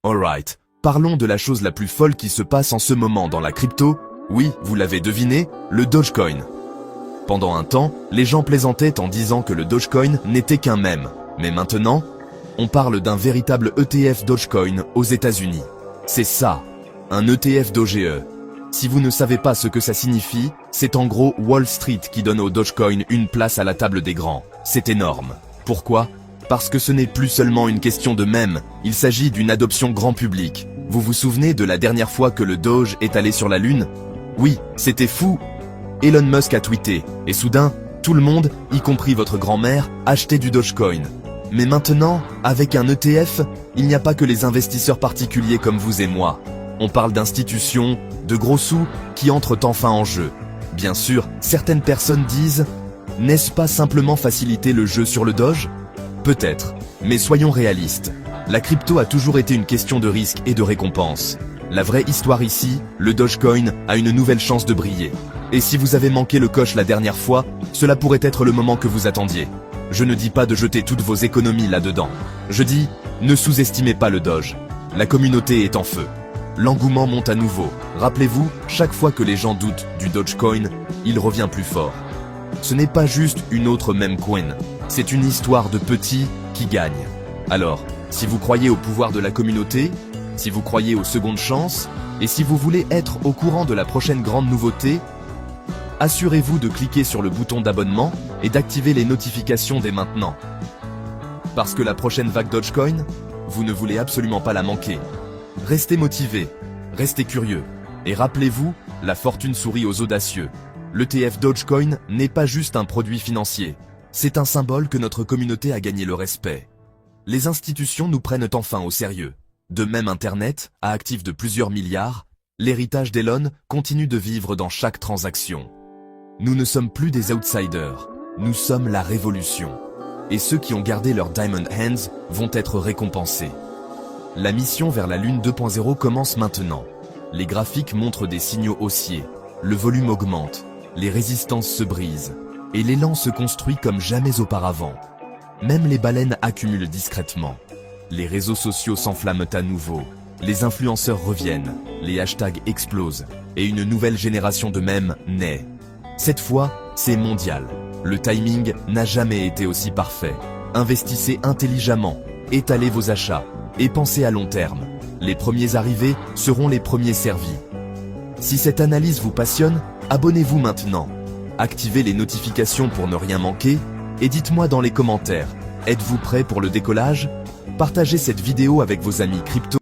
Alright, parlons de la chose la plus folle qui se passe en ce moment dans la crypto. Oui, vous l'avez deviné, le Dogecoin. Pendant un temps, les gens plaisantaient en disant que le Dogecoin n'était qu'un mème. Mais maintenant, on parle d'un véritable ETF Dogecoin aux États-Unis. C'est ça, un ETF Doge. Si vous ne savez pas ce que ça signifie, c'est en gros Wall Street qui donne au Dogecoin une place à la table des grands. C'est énorme. Pourquoi ? Parce que ce n'est plus seulement une question de mème, il s'agit d'une adoption grand public. Vous vous souvenez de la dernière fois que le Doge est allé sur la Lune ? Oui, c'était fou. Elon Musk a tweeté, et soudain, tout le monde, y compris votre grand-mère, achetait du Dogecoin. Mais maintenant, avec un ETF, il n'y a pas que les investisseurs particuliers comme vous et moi. On parle d'institutions, de gros sous, qui entrent enfin en jeu. Bien sûr, certaines personnes disent « N'est-ce pas simplement faciliter le jeu sur le Doge ?» Peut-être, mais soyons réalistes. La crypto a toujours été une question de risque et de récompense. La vraie histoire ici, le Dogecoin a une nouvelle chance de briller. Et si vous avez manqué le coche la dernière fois, cela pourrait être le moment que vous attendiez. Je ne dis pas de jeter toutes vos économies là-dedans. Je dis, ne sous-estimez pas le Doge. La communauté est en feu. L'engouement monte à nouveau. Rappelez-vous, chaque fois que les gens doutent du Dogecoin, il revient plus fort. Ce n'est pas juste une autre meme coin. C'est une histoire de petits qui gagnent. Alors, si vous croyez au pouvoir de la communauté, si vous croyez aux secondes chances, et si vous voulez être au courant de la prochaine grande nouveauté, assurez-vous de cliquer sur le bouton d'abonnement et d'activer les notifications dès maintenant. Parce que la prochaine vague Dogecoin, vous ne voulez absolument pas la manquer. Restez motivés, restez curieux, et rappelez-vous, la fortune sourit aux audacieux. L'ETF Dogecoin n'est pas juste un produit financier, c'est un symbole que notre communauté a gagné le respect. Les institutions nous prennent enfin au sérieux. De même Internet, à actifs de plusieurs milliards, l'héritage d'Elon continue de vivre dans chaque transaction. Nous ne sommes plus des outsiders, nous sommes la révolution. Et ceux qui ont gardé leur Diamond Hands vont être récompensés. La mission vers la Lune 2.0 commence maintenant. Les graphiques montrent des signaux haussiers, le volume augmente, les résistances se brisent, et l'élan se construit comme jamais auparavant. Même les baleines accumulent discrètement. Les réseaux sociaux s'enflamment à nouveau, les influenceurs reviennent, les hashtags explosent, et une nouvelle génération de mèmes naît. Cette fois, c'est mondial. Le timing n'a jamais été aussi parfait. Investissez intelligemment, étalez vos achats, et pensez à long terme. Les premiers arrivés seront les premiers servis. Si cette analyse vous passionne, abonnez-vous maintenant. Activez les notifications pour ne rien manquer, et dites-moi dans les commentaires, êtes-vous prêt pour le décollage ? Partagez cette vidéo avec vos amis crypto.